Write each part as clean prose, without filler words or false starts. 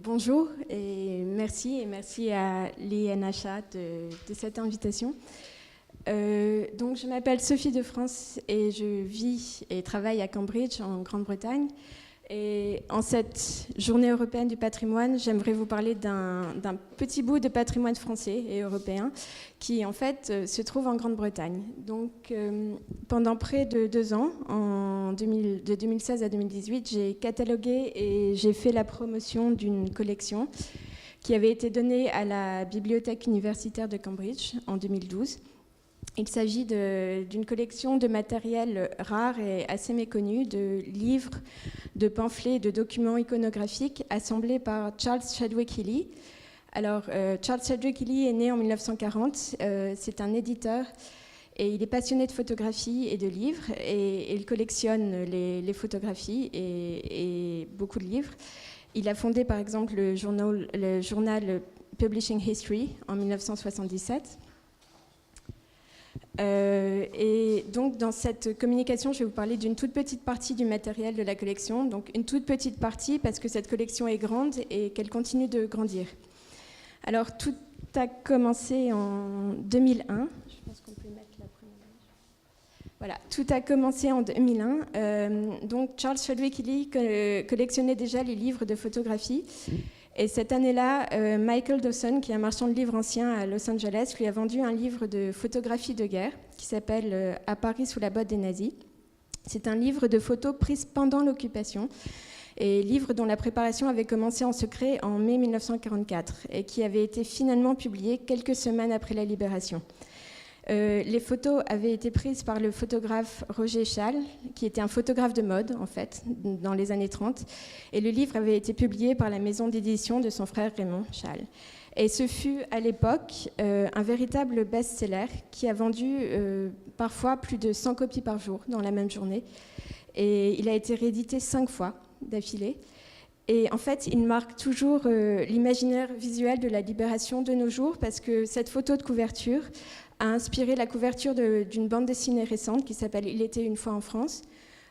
Bonjour et merci à l'INHA de cette invitation. Donc je m'appelle Sophie de France et je vis et travaille à Cambridge en Grande-Bretagne. Et en cette journée européenne du patrimoine, j'aimerais vous parler d'un petit bout de patrimoine français et européen qui en fait se trouve en Grande-Bretagne. Donc pendant près de 2 ans, de 2016 à 2018, j'ai catalogué et j'ai fait la promotion d'une collection qui avait été donnée à la Bibliothèque universitaire de Cambridge en 2012. Il s'agit d'une collection de matériel rare et assez méconnu, de livres, de pamphlets, de documents iconographiques assemblés par Charles Chadwick Healy. Alors, Charles Chadwick Healy est né en 1940, c'est un éditeur et il est passionné de photographie et de livres et il collectionne les photographies et beaucoup de livres. Il a fondé par exemple le journal Publishing History en 1977. Et donc dans cette communication, je vais vous parler d'une toute petite partie du matériel de la collection. Donc une toute petite partie parce que cette collection est grande et qu'elle continue de grandir. Alors tout a commencé en 2001. Je pense qu'on peut mettre la première image. Voilà, tout a commencé en 2001. Donc Charles Chadwick Healy collectionnait déjà les livres de photographie. Et cette année-là, Michael Dawson, qui est un marchand de livres ancien à Los Angeles, lui a vendu un livre de photographie de guerre qui s'appelle « À Paris sous la botte des nazis ». C'est un livre de photos prises pendant l'occupation et livre dont la préparation avait commencé en secret en mai 1944 et qui avait été finalement publié quelques semaines après la libération. Les photos avaient été prises par le photographe Roger Schall, qui était un photographe de mode, en fait, dans les années 30. Et le livre avait été publié par la maison d'édition de son frère Raymond Schall. Et ce fut, à l'époque, un véritable best-seller qui a vendu parfois plus de 100 copies par jour dans la même journée. Et il a été réédité 5 fois d'affilée. Et en fait, il marque toujours l'imaginaire visuel de la libération de nos jours parce que cette photo de couverture a inspiré la couverture d'une bande dessinée récente qui s'appelle « Il était une fois en France »,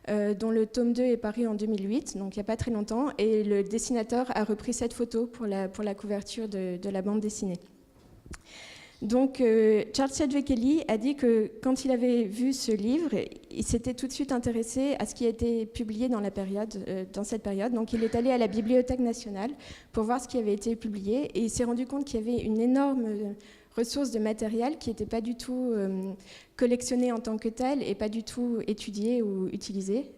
dont le tome 2 est paru en 2008, donc il n'y a pas très longtemps, et le dessinateur a repris cette photo pour la couverture de la bande dessinée. Donc Charles Chadwick Healy a dit que quand il avait vu ce livre, il s'était tout de suite intéressé à ce qui a été publié dans cette période. Donc il est allé à la Bibliothèque nationale pour voir ce qui avait été publié et il s'est rendu compte qu'il y avait une énorme ressource de matériel qui n'était pas du tout collectionné en tant que tel et pas du tout étudié ou utilisé.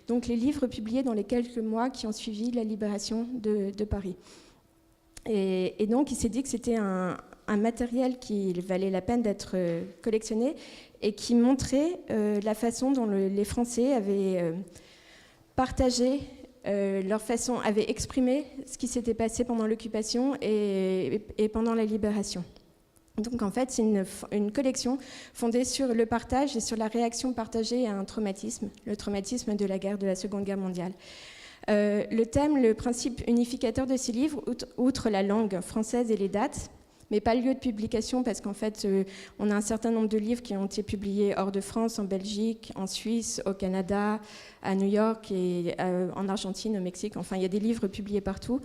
Donc les livres publiés dans les quelques mois qui ont suivi la libération de Paris. Et donc il s'est dit que c'était un matériel qui valait la peine d'être collectionné et qui montrait la façon dont les Français avaient partagé leur façon, avaient exprimé ce qui s'était passé pendant l'occupation et pendant la libération. Donc en fait, c'est une collection fondée sur le partage et sur la réaction partagée à un traumatisme, le traumatisme de la guerre de la Seconde Guerre mondiale. Le thème, le principe unificateur de ces livres, outre la langue française et les dates, mais pas le lieu de publication parce qu'en fait, on a un certain nombre de livres qui ont été publiés hors de France, en Belgique, en Suisse, au Canada, à New York et en Argentine, au Mexique. Enfin, il y a des livres publiés partout.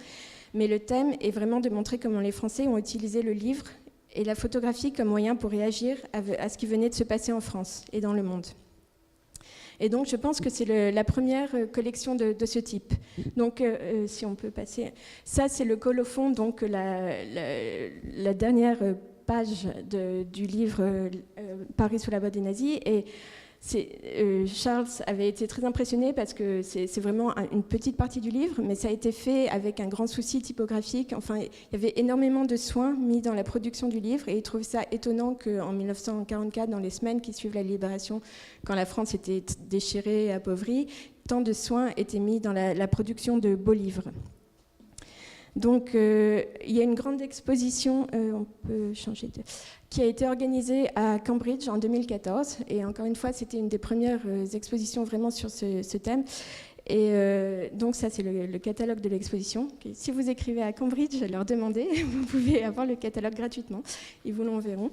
Mais le thème est vraiment de montrer comment les Français ont utilisé le livre et la photographie comme moyen pour réagir à ce qui venait de se passer en France et dans le monde. Et donc, je pense que c'est la première collection de ce type. Donc, si on peut passer... Ça, c'est le colophon, donc la dernière page du livre Paris sous la botte des nazis. Et Charles avait été très impressionné parce que c'est vraiment une petite partie du livre, mais ça a été fait avec un grand souci typographique. Enfin, il y avait énormément de soins mis dans la production du livre et il trouvait ça étonnant qu'en 1944, dans les semaines qui suivent la libération, quand la France était déchirée et appauvrie, tant de soins étaient mis dans la production de beaux livres. Donc, il y a une grande exposition, on peut changer qui a été organisée à Cambridge en 2014. Et encore une fois, c'était une des premières expositions vraiment sur ce thème. Et donc ça, c'est le catalogue de l'exposition. Si vous écrivez à Cambridge, leur demandez, vous pouvez avoir le catalogue gratuitement. Ils vous l'enverront.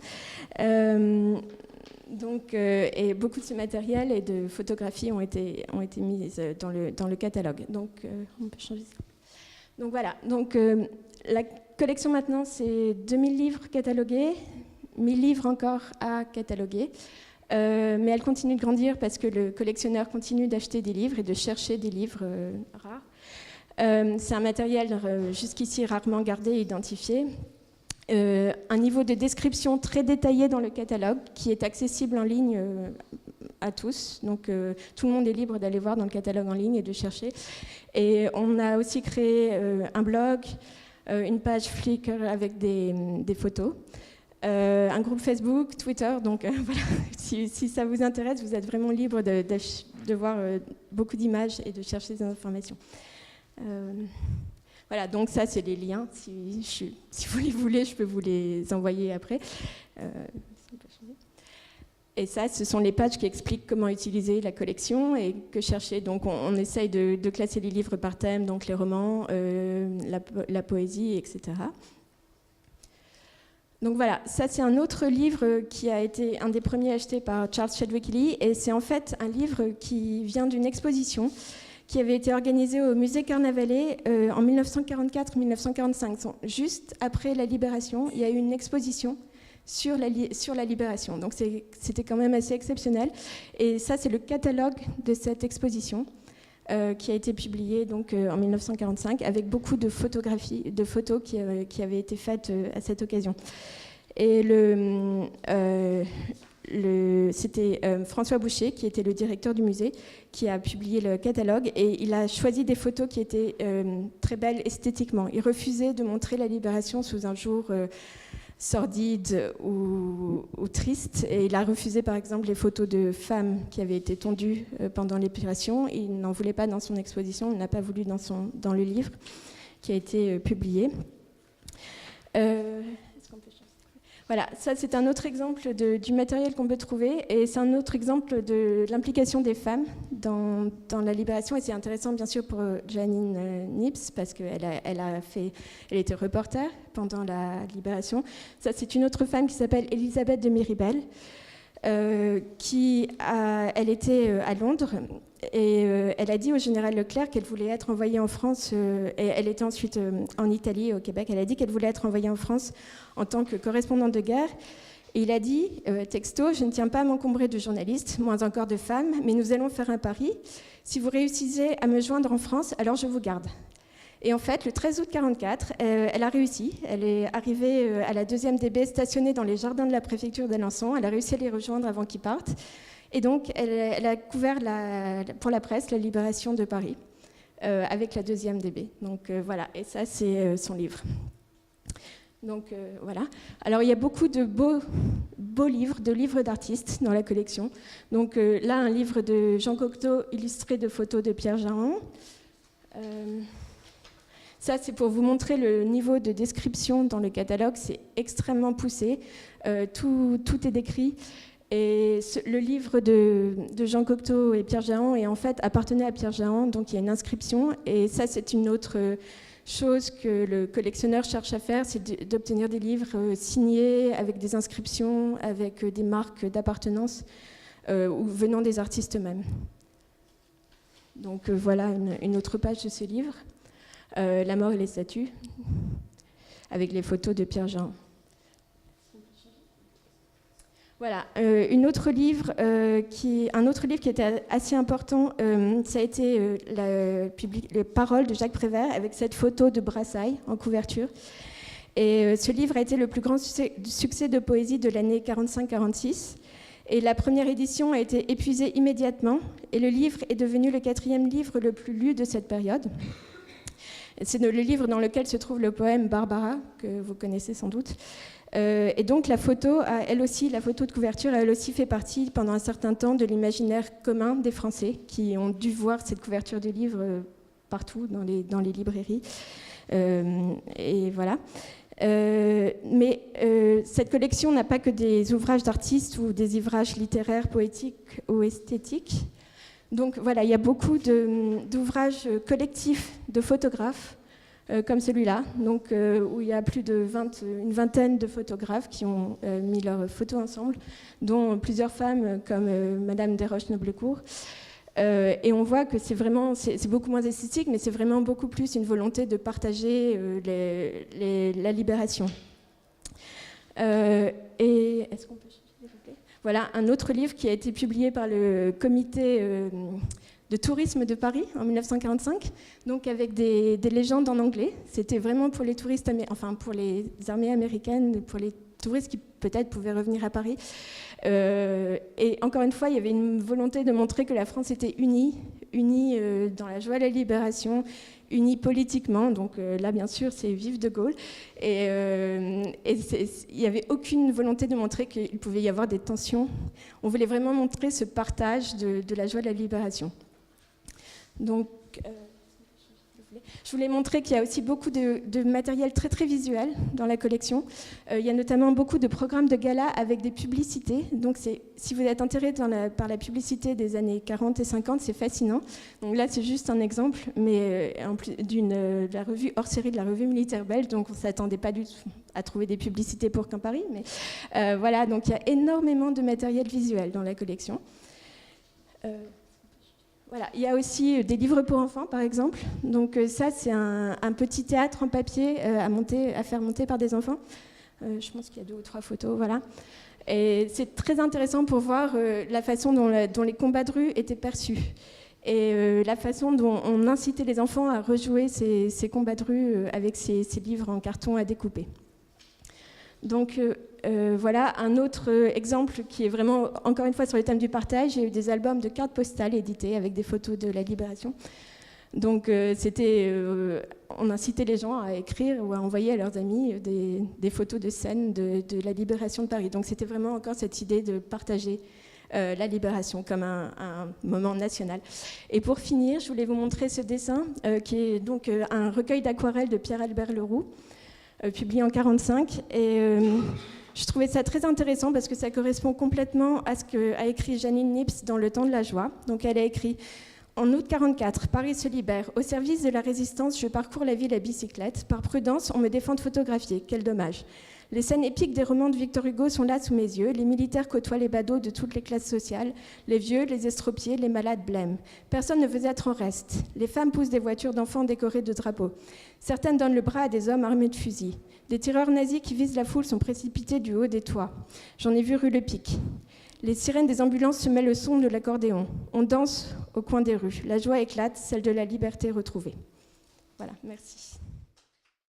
Donc, et beaucoup de ce matériel et de photographies ont été mises dans le catalogue. Donc, on peut changer ça. Donc voilà, la collection maintenant, c'est 2000 livres catalogués, 1000 livres encore à cataloguer. Mais elle continue de grandir parce que le collectionneur continue d'acheter des livres et de chercher des livres rares. C'est un matériel jusqu'ici rarement gardé et identifié. Un niveau de description très détaillé dans le catalogue qui est accessible en ligne à tous. Donc tout le monde est libre d'aller voir dans le catalogue en ligne et de chercher. Et on a aussi créé un blog, une page Flickr avec des photos. Un groupe Facebook, Twitter, donc voilà, si ça vous intéresse, vous êtes vraiment libre de voir beaucoup d'images et de chercher des informations. Voilà, donc ça c'est les liens, si vous les voulez, je peux vous les envoyer après. Et ça, ce sont les pages qui expliquent comment utiliser la collection et que chercher. Donc on essaye de classer les livres par thème, donc les romans, la poésie, etc. Donc voilà, ça c'est un autre livre qui a été un des premiers achetés par Charles Chadwick Lee, et c'est en fait un livre qui vient d'une exposition qui avait été organisée au musée Carnavalet en 1944-1945. Juste après la Libération, il y a eu une exposition sur la Libération. Donc c'était quand même assez exceptionnel. Et ça c'est le catalogue de cette exposition qui a été publié donc, en 1945 avec beaucoup de photographies, de photos qui avaient été faites à cette occasion. Et c'était François Boucher, qui était le directeur du musée, qui a publié le catalogue, et il a choisi des photos qui étaient très belles esthétiquement. Il refusait de montrer la Libération sous un jour sordide ou triste, et il a refusé par exemple les photos de femmes qui avaient été tondues pendant l'opération. Il n'en voulait pas dans son exposition, il n'a pas voulu dans le livre qui a été publié. Est-ce qu'on peut changer ? Voilà, ça c'est un autre exemple du matériel qu'on peut trouver, et c'est un autre exemple de l'implication des femmes dans la Libération, et c'est intéressant bien sûr pour Janine Nips parce qu'elle était reporter pendant la Libération. Ça c'est une autre femme qui s'appelle Elisabeth de Miribel, elle était à Londres, et elle a dit au général Leclerc qu'elle voulait être envoyée en France, et elle était ensuite en Italie, au Québec. Elle a dit qu'elle voulait être envoyée en France en tant que correspondante de guerre. Et il a dit, texto, « Je ne tiens pas à m'encombrer de journalistes, moins encore de femmes, mais nous allons faire un pari. Si vous réussissez à me joindre en France, alors je vous garde. » Et en fait, le 13 août 1944, elle a réussi. Elle est arrivée à la 2e DB, stationnée dans les jardins de la préfecture d'Alençon. Elle a réussi à les rejoindre avant qu'ils partent. Et donc, elle a couvert pour la presse la libération de Paris avec la 2e DB. Donc voilà, et ça, c'est son livre. Donc voilà. Alors, il y a beaucoup de beaux livres, de livres d'artistes dans la collection. Donc là, un livre de Jean Cocteau, illustré de photos de Pierre Jahan. Ça, c'est pour vous montrer le niveau de description dans le catalogue. C'est extrêmement poussé. Tout est décrit. Et le livre de Jean Cocteau et Pierre Jahan appartenait à Pierre Jahan, donc il y a une inscription. Et ça, c'est une autre chose que le collectionneur cherche à faire, c'est d'obtenir des livres signés avec des inscriptions, avec des marques d'appartenance ou venant des artistes eux-mêmes. Donc voilà une autre page de ce livre. La mort et les statues, avec les photos de Pierre Jahan. Voilà, un autre livre qui était assez important, ça a été les paroles de Jacques Prévert avec cette photo de Brassailles en couverture. Et ce livre a été le plus grand succès de poésie de l'année 45-46. Et la première édition a été épuisée immédiatement. Et le livre est devenu le 4e livre le plus lu de cette période. C'est le livre dans lequel se trouve le poème Barbara, que vous connaissez sans doute. Et donc la photo de couverture, a elle aussi fait partie pendant un certain temps de l'imaginaire commun des Français qui ont dû voir cette couverture du livre partout dans les librairies. Et voilà. Mais cette collection n'a pas que des ouvrages d'artistes ou des ouvrages littéraires, poétiques ou esthétiques. Donc voilà, il y a beaucoup d'ouvrages collectifs de photographes comme celui-là, donc, où il y a plus une vingtaine de photographes qui ont mis leurs photos ensemble, dont plusieurs femmes comme Madame Desroches-Noblecourt. Et on voit que c'est beaucoup moins esthétique, mais c'est vraiment beaucoup plus une volonté de partager la libération. Et est-ce qu'on peut s'il vous plaît ? Voilà un autre livre qui a été publié par le comité de tourisme de Paris en 1945, donc avec des légendes en anglais. C'était vraiment pour les touristes, pour les armées américaines, pour les touristes qui peut-être pouvaient revenir à Paris. Et encore une fois, il y avait une volonté de montrer que la France était unie dans la joie de la libération, unie politiquement. Donc là, bien sûr, c'est vive de Gaulle. Et il n'y avait aucune volonté de montrer qu'il pouvait y avoir des tensions. On voulait vraiment montrer ce partage de la joie de la libération. Donc, je voulais montrer qu'il y a aussi beaucoup de matériel très très visuel dans la collection. Il y a notamment beaucoup de programmes de gala avec des publicités. Donc si vous êtes intéressé par la publicité des années 40 et 50, c'est fascinant. Donc là, c'est juste un exemple, mais en plus de la revue hors série de la revue militaire belge. Donc on ne s'attendait pas du tout à trouver des publicités pour Camp Paris. Mais voilà, donc il y a énormément de matériel visuel dans la collection. Voilà. Il y a aussi des livres pour enfants, par exemple. Donc ça, c'est un petit théâtre en papier à faire monter par des enfants. Je pense qu'il y a 2 ou 3 photos, voilà. Et c'est très intéressant pour voir la façon dont les combats de rue étaient perçus. Et la façon dont on incitait les enfants à rejouer ces combats de rue avec ces livres en carton à découper. Donc voilà un autre exemple qui est vraiment, encore une fois, sur le thème du partage. Il y a eu des albums de cartes postales édités avec des photos de la libération. Donc on incitait les gens à écrire ou à envoyer à leurs amis des photos de scènes de la libération de Paris. Donc c'était vraiment encore cette idée de partager la libération comme un moment national. Et pour finir, je voulais vous montrer ce dessin qui est donc un recueil d'aquarelles de Pierre-Albert Leroux, publié en 1945. Et je trouvais ça très intéressant parce que ça correspond complètement à ce qu'a écrit Janine Nips dans Le Temps de la joie. Donc elle a écrit « En août 1944, Paris se libère. Au service de la résistance, je parcours la ville à bicyclette. Par prudence, on me défend de photographier. Quel dommage. Les scènes épiques des romans de Victor Hugo sont là sous mes yeux. Les militaires côtoient les badauds de toutes les classes sociales. Les vieux, les estropiés, les malades blêmes. Personne ne veut être en reste. Les femmes poussent des voitures d'enfants décorées de drapeaux. Certaines donnent le bras à des hommes armés de fusils. Des tireurs nazis qui visent la foule sont précipités du haut des toits. J'en ai vu rue Le Pic. Les sirènes des ambulances se mêlent au son de l'accordéon. On danse au coin des rues. La joie éclate, celle de la liberté retrouvée. » Voilà, merci.